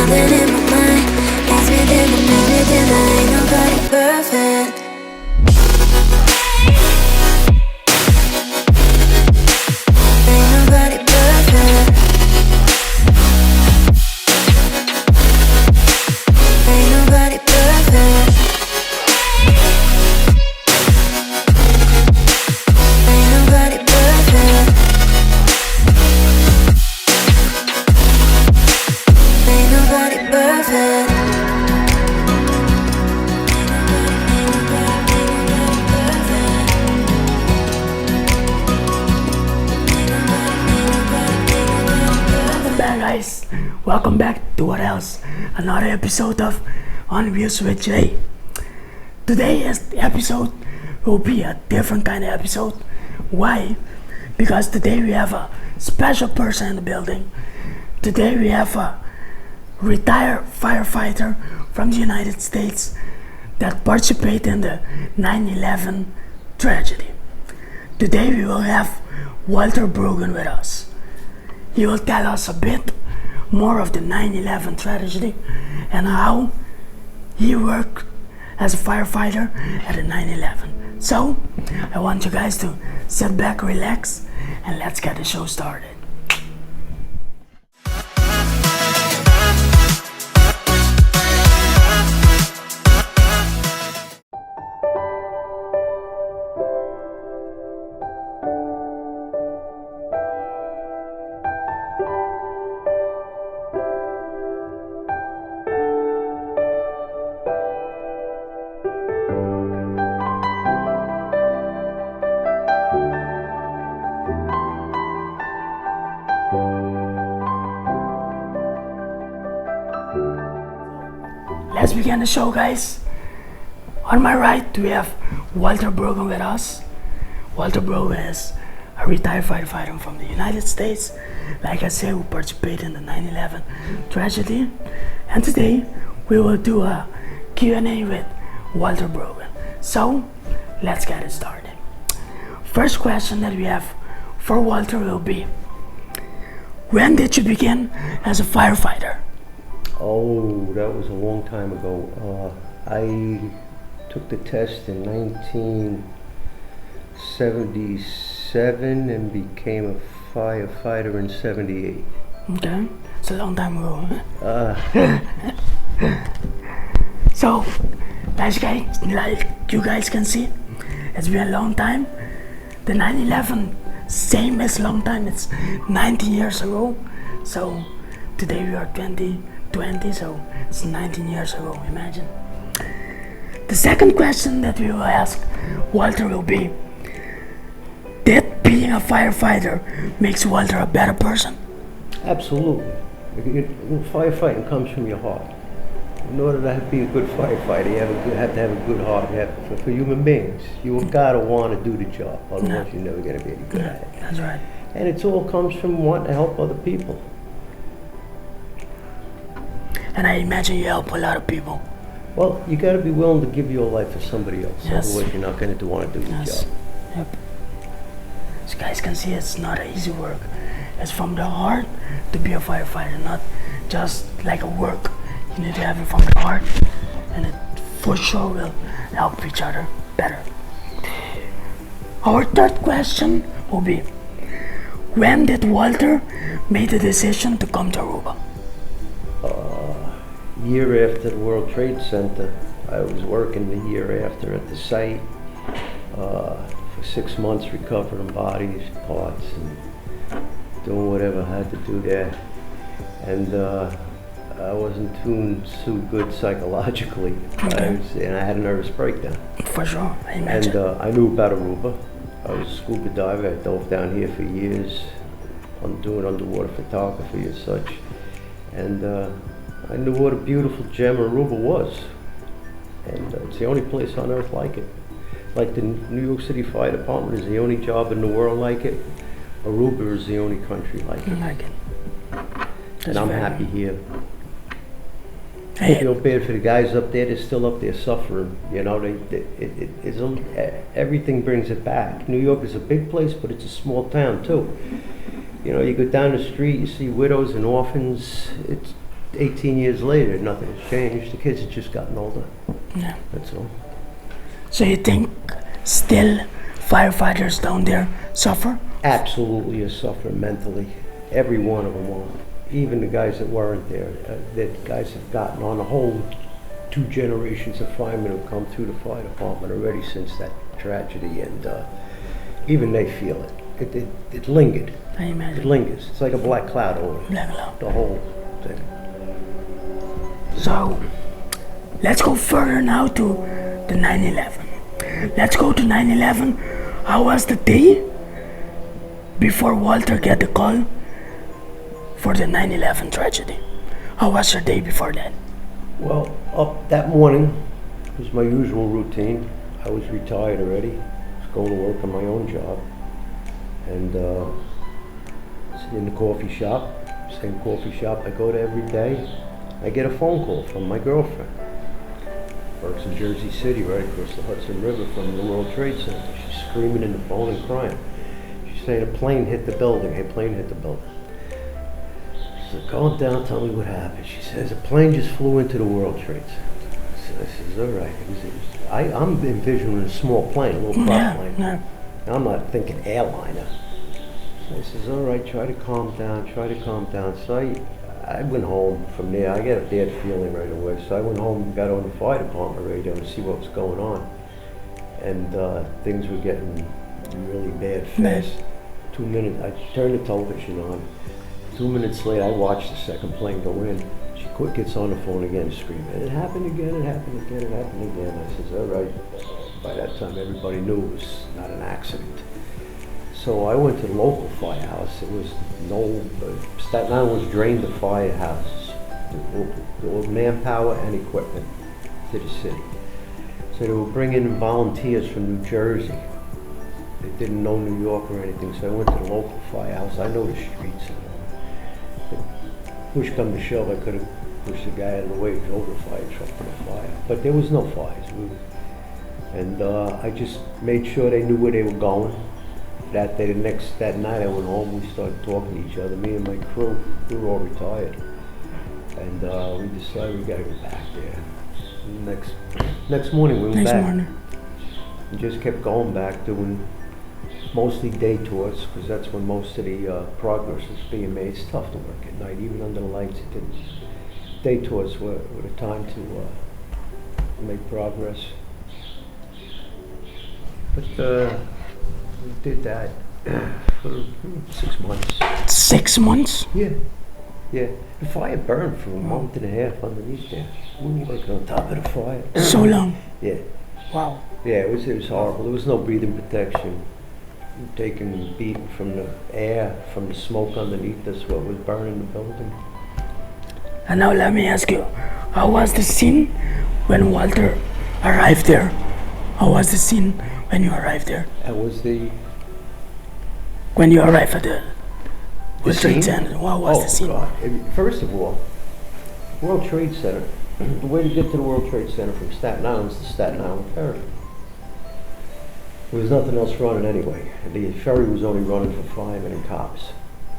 Something in my mind leads me till the minute till I ain't nobody perfect. Ain't nobody perfect. Ain't nobody perfect. Ain't nobody perfect. Ain't nobody perfect. Welcome back, guys. Welcome back to what else? Another episode of On Views with Jay. Today's episode will be a different kind of episode. Why? Because today we have a special person in the building. Today we have a retired firefighter from the United States that participated in the 9/11 tragedy. Today we will have Walter Brogan with us. He will tell us a bit more of the 9/11 tragedy and how he worked as a firefighter at the 9/11. So, I want you guys to sit back, relax, and let's get the show started. Let's begin the show, guys. On my right, we have Walter Brogan with us. Walter Brogan is a retired firefighter from the United States, like I said, who participated in the 9/11 tragedy. And today, we will do a Q&A with Walter Brogan. So, let's get it started. First question that we have for Walter will be, when did you begin as a firefighter? Oh, that was a long time ago. I took the test in 1977 and became a firefighter in 78. Okay, it's a long time ago. Uh, So, like you guys can see, it's been a long time. The 9/11, same as long time, it's 19 years ago. So, today we are 2020, so it's 19 years ago, imagine. The second question that we will ask Walter will be, did being a firefighter makes Walter a better person? Absolutely. Firefighting comes from your heart. In order to be a good firefighter, you have to have a good heart. For human beings, you've got to want to do the job. Otherwise, you're never going to be any good at it. That's right. And it all comes from wanting to help other people. And I imagine you help a lot of people. Well, you got to be willing to give your life for somebody else. Yes. Otherwise, you're not going to want to do your Yes. job. Yep. As you guys can see, it's not an easy work. It's from the heart to be a firefighter, not just like a work. You need to have it from the heart, and it for sure will help each other better. Our third question will be, when did Walter make the decision to come to Aruba? Year after the World Trade Center, I was working the year after at the site for 6 months, recovering bodies, parts, and doing whatever I had to do there. And I wasn't doing so good psychologically, Okay. and I had a nervous breakdown. For sure, I imagine. And I knew about Aruba. I was a scuba diver. I dove down here for years. I'm doing underwater photography and such. And I knew what a beautiful gem Aruba was. And it's the only place on earth like it. Like the New York City Fire Department is the only job in the world like it. Aruba is the only country like it. Like it. And I'm happy here. I Hey, feel bad for the guys up there. They're still up there suffering. You know, everything brings it back. New York is a big place, but it's a small town too. You know, you go down the street, you see widows and orphans. 18 years later, nothing has changed. The kids have just gotten older. Yeah. That's all. So you think still firefighters down there suffer? Absolutely are suffering mentally. Every one of them are. Even the guys that weren't there. That guys have gotten on a whole 2 generations of firemen who've come through the fire department already since that tragedy, and even they feel it. It lingered. I It imagine. lingers. It's like a black cloud over Black cloud. the whole thing. So let's go further now to the 9/11. Let's go to 9/11. How was the day before Walter get the call for the 9/11 tragedy? How was your day before that? Well, up that morning was my usual routine. I was retired already. I was going to work on my own job. And sitting in the coffee shop, same coffee shop I go to every day. I get a phone call from my girlfriend. Works in Jersey City, right across the Hudson River from the World Trade Center. She's screaming in the phone and crying. She's saying a plane hit the building. A plane hit the building. So calm down, tell me what happened. She says a plane just flew into the World Trade Center. So I says, all right. I'm envisioning a small plane, a little prop plane. Yeah. I'm not thinking airliner. So I says, all right, try to calm down, So I went home from there. I got a bad feeling right away. So I went home and got on the fire department radio to see what was going on. And things were getting really bad fast. 2 minutes, I turned the television on. 2 minutes later, I watched the second plane go in. She gets on the phone again, screaming, it happened again. I says, all right. By that time, everybody knew it was not an accident. So I went to the local firehouse. It was Staten Island was drained of firehouses. There was manpower and equipment to the city. So they were bringing in volunteers from New Jersey. They didn't know New York or anything, so I went to the local firehouse. I know the streets. Push come to shove, I could have pushed the guy out of the way, drove the fire truck to the fire. But there was no fires. And I just made sure they knew where they were going. That night I went home, we started talking to each other, me and my crew. We were all retired. And we decided we gotta go back there. Next morning we went back. And just kept going back, doing mostly day tours, because that's when most of the progress is being made. It's tough to work at night, even under the lights. Day tours were the time to make progress. But we did that for 6 months. 6 months? Yeah. The fire burned for a month and a half underneath there. We were working on top of the fire. So long? Yeah. Wow. Yeah, it was horrible. There was no breathing protection. Taking beating from the air, from the smoke underneath us, what was burning the building. And now let me ask you, how was the scene when Walter arrived there? How was the scene when you arrived there? That was When you arrived at the World scene? Trade Center, what was the scene? God. First of all, World Trade Center, the way to get to the World Trade Center from Staten Island is the Staten Island Ferry. There was nothing else running anyway. The ferry was only running for firemen and cops.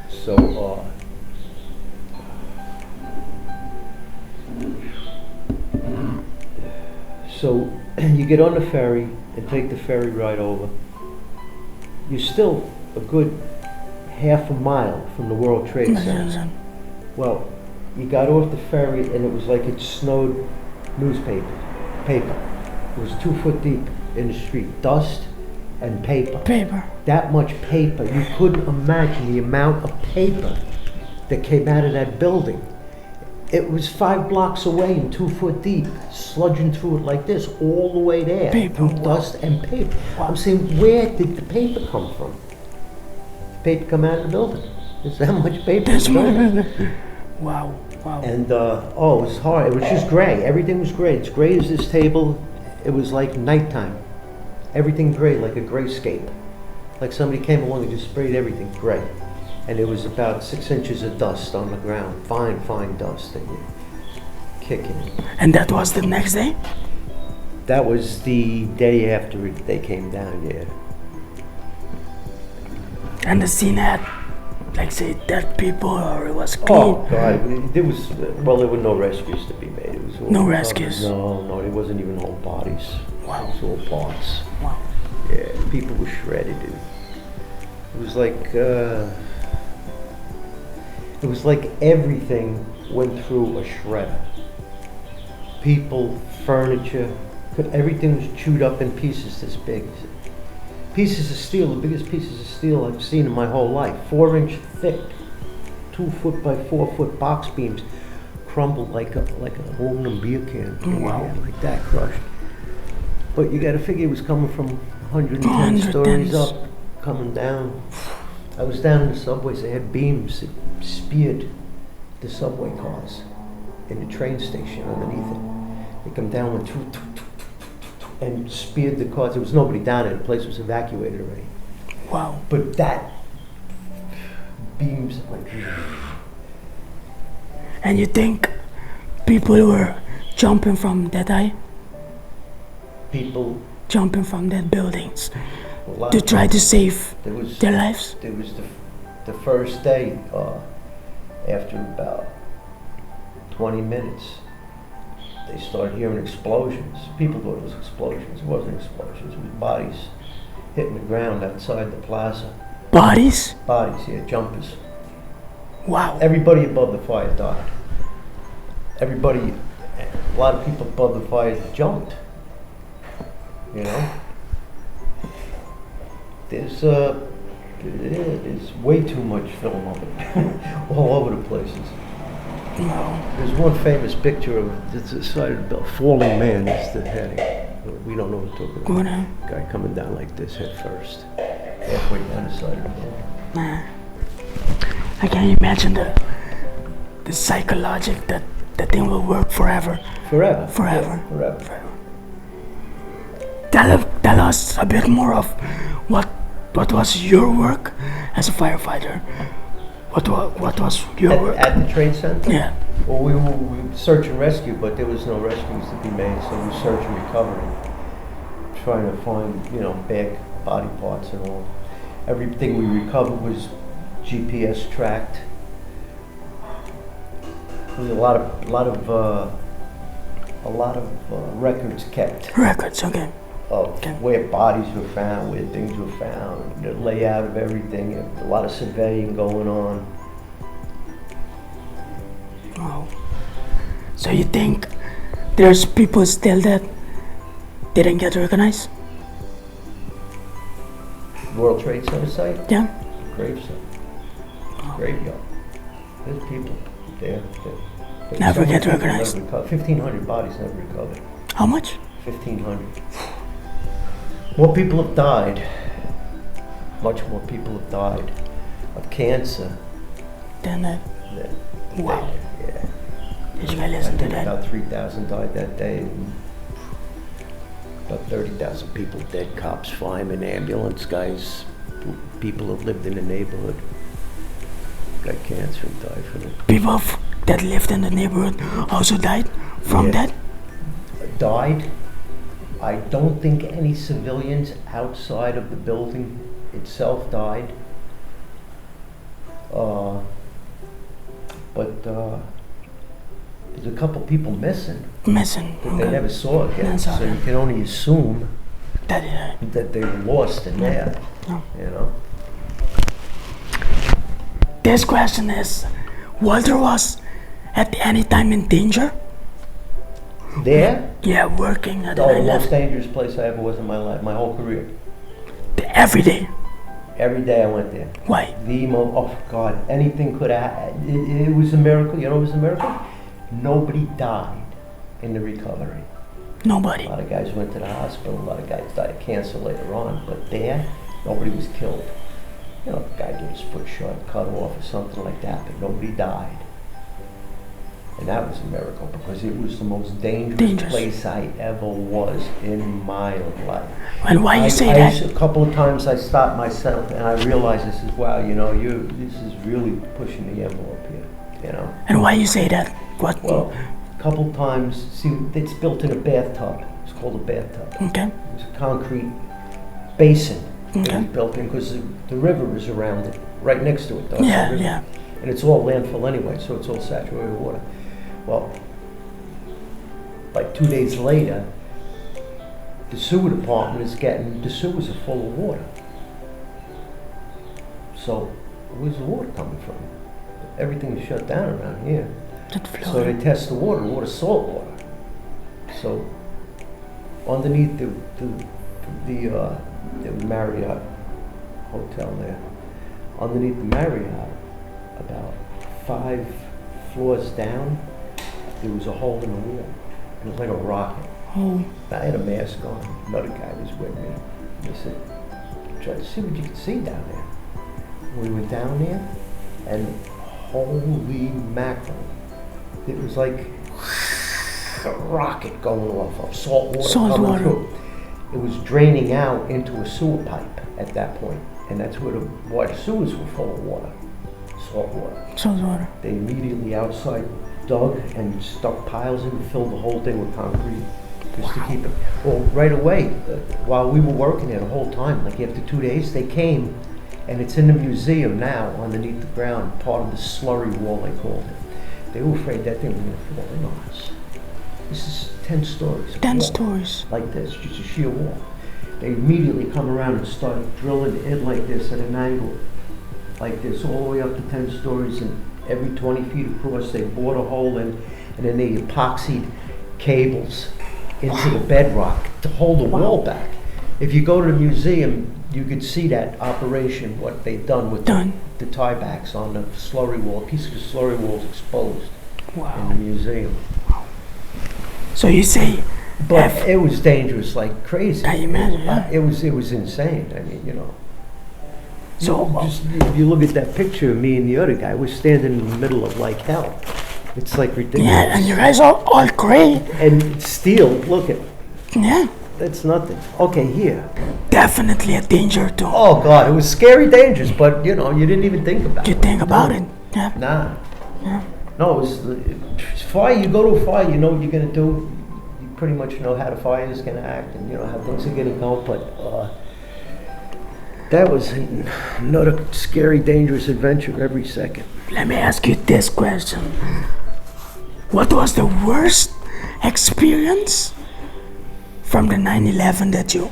So you get on the ferry and take the ferry ride over. You're still a good half a mile from the World Trade Center. Well, you got off the ferry and it was like it snowed paper. It was 2 foot deep in the street. Dust and paper. That much paper. You couldn't imagine the amount of paper that came out of that building. It was 5 blocks away and 2 foot deep, sludging through it like this, all the way there. Paper. Dust and paper. I'm saying, where did the paper come from? Paper come out of the building. There's that much paper. That's my Wow. And it was hard. It was just gray. Everything was gray. It's gray as this table. It was like nighttime. Everything gray, like a grayscape. Like somebody came along and just sprayed everything gray. And there was about 6 inches of dust on the ground. Fine dust. And you're kicking. And that was the next day? That was the day after they came down, yeah. And the scene had like say dead people, or it was clean? Oh God, there were no rescues to be made. It was all No covered. rescues? No, there wasn't even whole bodies. Wow. It was all parts. Wow. Yeah, people were shredded, dude. It was like everything went through a shredder. People, furniture, everything was chewed up in pieces this big. Pieces of steel, the biggest pieces of steel I've seen in my whole life. 4-inch thick, 2 foot by 4 foot box beams, crumbled like an aluminum beer can. Wow. Like that, crushed. But you gotta figure it was coming from 110 stories up, coming down. I was down in the subways, they had beams that speared the subway cars in the train station underneath it. They come down with and speared the cars. There was nobody down there, the place was evacuated already. Wow. But that beams like. And you think people were jumping from that high? People jumping from that buildings a lot to of try to save there was their lives? There was the first day, after about 20 minutes, they started hearing explosions. People thought it was explosions. It wasn't explosions. It was bodies hitting the ground outside the plaza. Bodies? Bodies, yeah, jumpers. Wow. Everybody above the fire died. Everybody, a lot of people above the fire jumped. You know? There's way too much film of it all over the places. Wow. There's one famous picture of it's decided about falling man. That's the heading. We don't know what we're talking about. Go on. Guy coming down like this head first, halfway down the side of the building. Nah. I can't imagine the psychologic that the thing will work forever. Forever. Forever. Yeah, forever. Tell us a bit more of what was your work as a firefighter. What was your work? At the train center? Yeah. Well, we were search and rescue, but there was no rescues to be made, so we search and recovery. Trying to find, bag body parts and all. Everything we recovered was GPS tracked. There was a lot of records kept. Records, okay. Of where bodies were found, where things were found, the layout of everything, a lot of surveying going on. Wow. So you think there's people still that didn't get recognized? World Trade Center site? Yeah. Gravesite. Graveyard. There's people there. Never get recognized. 1,500 bodies never recovered. How much? 1,500. More people have died. Much more people have died of cancer. Then that. Wow. Yeah. Did you guys listen to that? About 3,000 died that day. And about 30,000 people dead. Cops, firemen, ambulance guys, people who lived in the neighborhood got cancer and died from it. People that lived in the neighborhood also died from that? Died. I don't think any civilians outside of the building itself died. But there's a couple people missing. Missing. That they never saw again. Never saw So you them. can only assume That they were lost in there. No. This question is, Walter was at any time in danger? There? Yeah, working at The the most dangerous place I ever was in my life, my whole career. Every day. Every day I went there. Why? Oh God, anything could have, it was a miracle. You know what was a miracle? Nobody died in the recovery. Nobody. A lot of guys went to the hospital, a lot of guys died of cancer later on, but there, nobody was killed. A guy get his foot shot, cut off or something like that, but nobody died. And that was a miracle because it was the most dangerous place I ever was in my life. And why you say that? A couple of times I stopped myself and I realized this is, wow, this is really pushing the envelope here, And why you say that? What? Well, a couple of times, see, it's built in a bathtub. It's called a bathtub. Okay. It's a concrete basin. Okay. It was built in because the river is around it, right next to it, though. Yeah, yeah. And it's all landfill anyway, so it's all saturated with water. Well, like 2 days later, the sewer department the sewers are full of water. So where's the water coming from? Everything is shut down around here. So they test the water's salt water. So underneath the Marriott hotel there, underneath the Marriott, about 5 floors down, there was a hole in the wall. It was like a rocket. Oh. I had a mask on. Another guy was with me. He said, try to see what you can see down there. We went down there, and holy mackerel. It was like a rocket going off of salt water coming through. It was draining out into a sewer pipe at that point, and that's why the sewers were full of water, salt water. Salt water. They immediately outside dug and stuck piles in and filled the whole thing with concrete just to keep it. Well, right away, while we were working there the whole time, like after 2 days, they came, and it's in the museum now underneath the ground, part of the slurry wall they called it. They were afraid that thing was going to fall in on us. This is 10 stories. 10 stories. Like this, just a sheer wall. They immediately come around and start drilling in like this at an angle, like this, all the way up to 10 stories, and every 20 feet across they bored a hole in, and then they epoxied cables into the bedrock to hold the wall back. If you go to the museum, you could see that operation, what they've done with the tiebacks on the slurry wall. A piece of the slurry wall is exposed in the museum. So you say, but it was dangerous like crazy. I imagine, yeah. It was insane. I mean, you know. So You look at that picture of me and the other guy. We're standing in the middle of like hell. It's like ridiculous. yeah, and you guys are all gray. And steel. Look at. Yeah. That's nothing. Okay, here. Definitely a danger too. Oh God, it was scary, dangerous, but you know, you didn't even think about it. You think about it, yeah. Nah. Yeah. No, it's fire. You go to a fire, you know what you're gonna do. You pretty much know how the fire is gonna act, and you know how things are gonna go. But that was another scary, dangerous adventure every second. Let me ask you this question: what was the worst experience from the 9/11 that you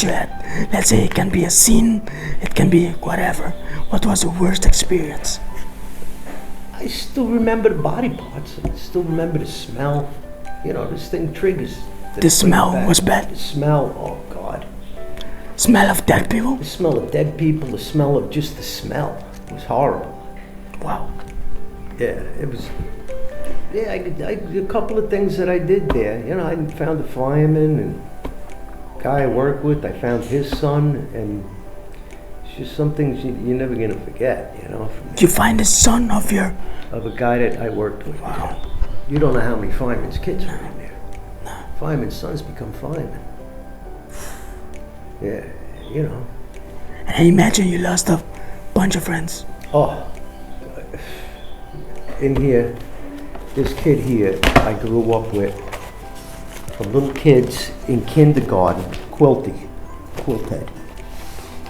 had? Let's say it can be a scene, it can be whatever. What was the worst experience? I still remember the body parts. I still remember the smell. You know, this thing triggers. The smell was bad. The smell, oh God. Smell of dead people? The smell of dead people, the smell of just the smell was horrible. Wow. Yeah, it was. Yeah, a couple of things that I did there. You know, I found a fireman and guy I work with. I found his son, and it's just some things you're never gonna forget. You know. Did you find the son of a guy that I worked with? Wow. You don't know how many firemen's kids are in there. No. Firemen's sons become firemen. Yeah, you know. And I imagine you lost a bunch of friends. Oh, in here. This kid here I grew up with, from little kids in kindergarten, Quilty,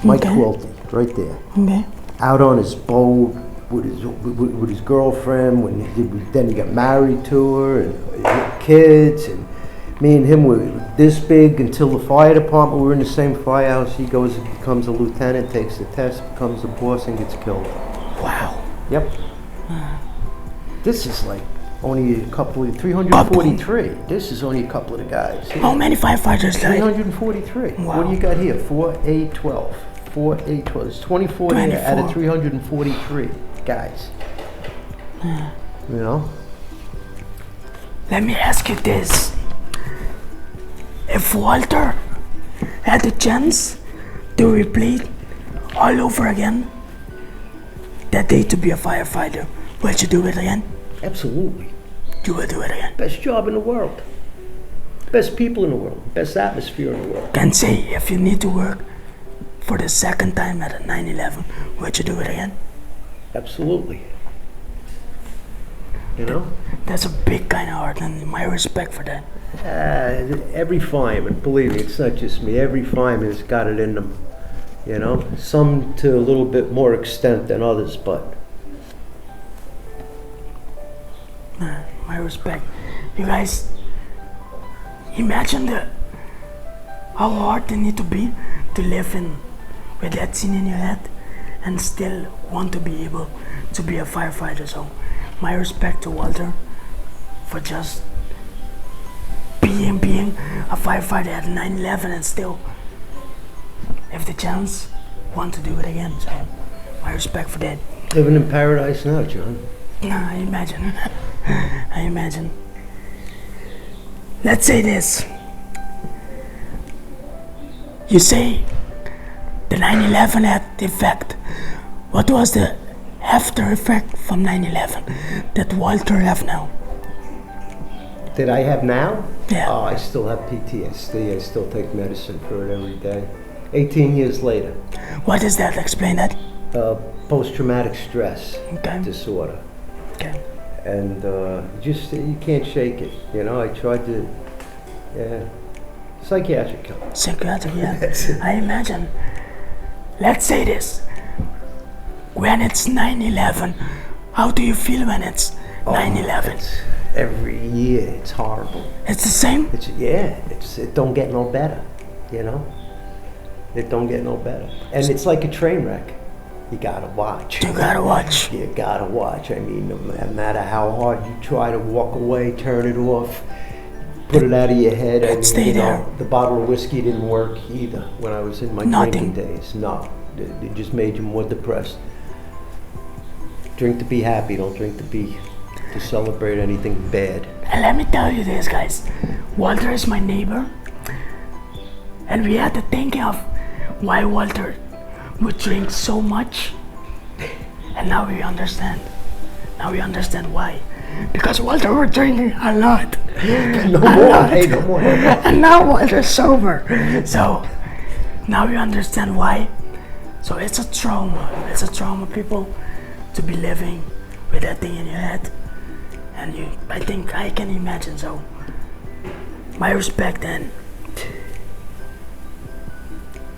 Mike Quilty, right there. Okay. Out on his boat with his girlfriend, then he got married to her, and kids, and me and him were this big until the fire department, we were in the same firehouse. He goes and becomes a lieutenant, takes the test, becomes a boss, and gets killed. Wow. Yep. This is like only a couple of 343. This is only a couple of the guys. How many firefighters died? 343. Wow. What do you got here? 4A12. 4A12. It's 24 there out of 343 guys. You know? Let me ask you this. If Walter had the chance to replay all over again that day to be a firefighter, would you do it again? Absolutely. You will do it again. Best job in the world. Best people in the world. Best atmosphere in the world. Can say if you need to work for the second time at a 9/11, would you do it again? Absolutely. You know? That's a big kind of heart, and my respect for that. Every fireman, believe me, it's not just me. Every fireman has got it in them You know, some to a little bit more extent than others, but My respect. You guys, imagine how hard they need to be to live with that scene in your head and still want to be able to be a firefighter. So my respect to Walter for just being a firefighter at 9/11 and still, if the chance, want to do it again. So my respect for that. living in paradise now, John. I imagine. I imagine. Let's say this. You say the 9/11 had effect. What was the after effect from 9/11 that Walter have now? That I have now? Yeah. Oh, I still have PTSD. I still take medicine for it every day. 18 years later. What is that? Explain that. Post-traumatic stress Okay. disorder. Okay. And just, you can't shake it. You know, I tried to, psychiatric help. Psychiatric, yeah. That's it. I imagine. Let's say this. When it's 9/11, how do you feel when it's 9/11? It's every year, it's horrible. It's the same? It don't get no better, you know? It don't get no better. And it's like a train wreck. You gotta watch. You gotta watch. You gotta watch. I mean, no matter how hard you try to walk away, turn it off, put it out of your head. I mean, stay there. The bottle of whiskey didn't work either when I was in my Nothing. drinking days. No, it just made you more depressed. Drink to be happy, don't drink to celebrate anything bad. And let me tell you this, guys. Walter is my neighbor. And we had to think of why Walter would drink so much. And now we understand. Now we understand why. Because Walter was drinking a lot. No more, hey, no more. And now Walter's sober. So now we understand why. So it's a trauma. It's a trauma, people, to be living with that thing in your head. And I think I can imagine. So my respect. And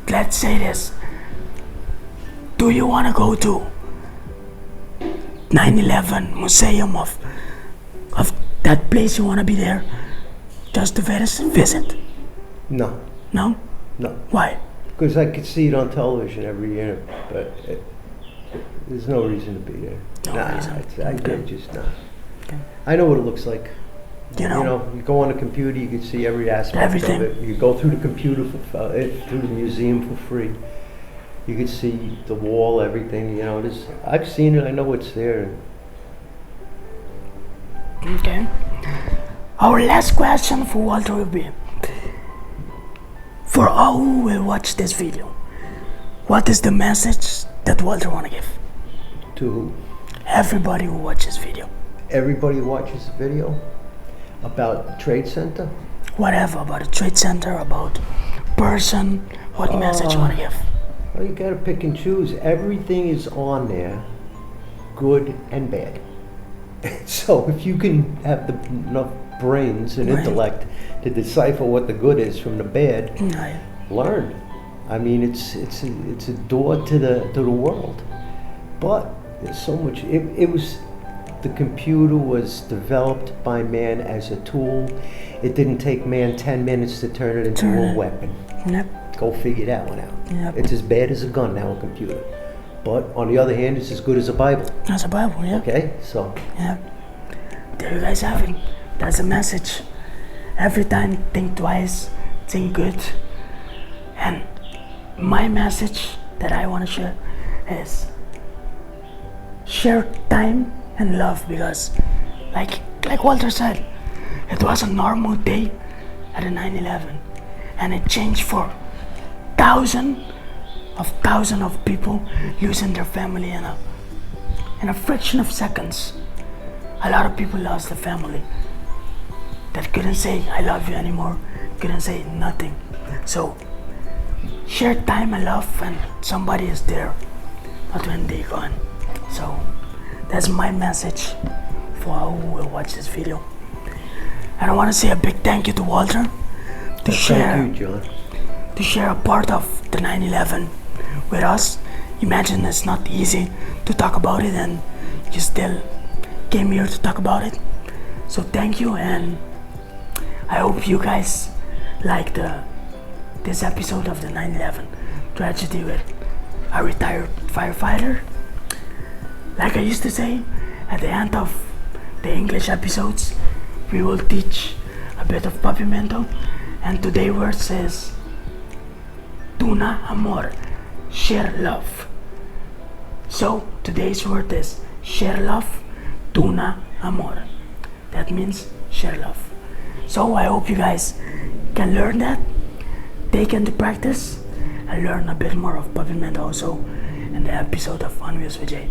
let's say this. Do you want to go to 9/11 museum of that place? You want to be there just to visit? No, No? no. Why? Because I could see it on television every year, but there's no reason to be there. No reason. I just not. Okay. I know what it looks like. You know? You go on a computer, you can see every aspect Everything. of it. You go through the computer through the museum for free. You can see the wall, everything. You know, I've seen it. I know it's there. Okay. Our last question for Walter will be, for all who will watch this video, what is the message that Walter want to give? To who? Everybody who watches video. Everybody watches the video about Trade Center. Whatever, about a trade center, about person, what message you want to give? Well, you gotta pick and choose. Everything is on there, good and bad. So if you can have enough brains and Right. intellect to decipher what the good is from the bad, Right. learn. I mean, it's a door to the world. But there's so much. The computer was developed by man as a tool. It didn't take man 10 minutes to turn it into a weapon. Yep. Go figure that one out. Yep. It's as bad as a gun now, a computer. But on the other hand, it's as good as a Bible. That's a Bible, yeah. Okay, so Yeah. There you guys have it. That's a message. Every time, think twice, think good. And my message that I want to share is share time and love, because like Walter said, it was a normal day at the 9/11 and it changed for thousands of people losing their family in a fraction of seconds. A lot of people lost their family that couldn't say I love you anymore, couldn't say nothing. So share time and love when somebody is there, not when they're gone. So that's my message for all who will watch this video. And I want to say a big thank you to Walter to share thank you, John. to share a part of the 9/11 with us. Imagine it's not easy to talk about it, and you still came here to talk about it. So thank you, and I hope you guys like this episode of the 9/11 tragedy with a retired firefighter. Like I used to say, at the end of the English episodes, we will teach a bit of Papiamento, and today's word says Duna Amor Share, love. So today's word is share love, Duna Amor. That means share love. So I hope you guys can learn that, take into practice, and learn a bit more of Papiamento also in the episode of Unwheels with Jay.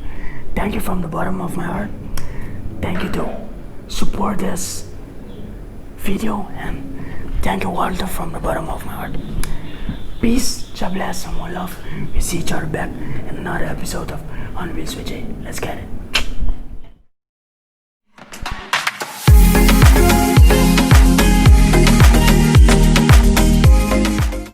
Thank you from the bottom of my heart. Thank you to support this video, and thank you, Walter, from the bottom of my heart. Peace, God bless, and more love. We see each other back in another episode of On Wheels with Jay. Let's get it.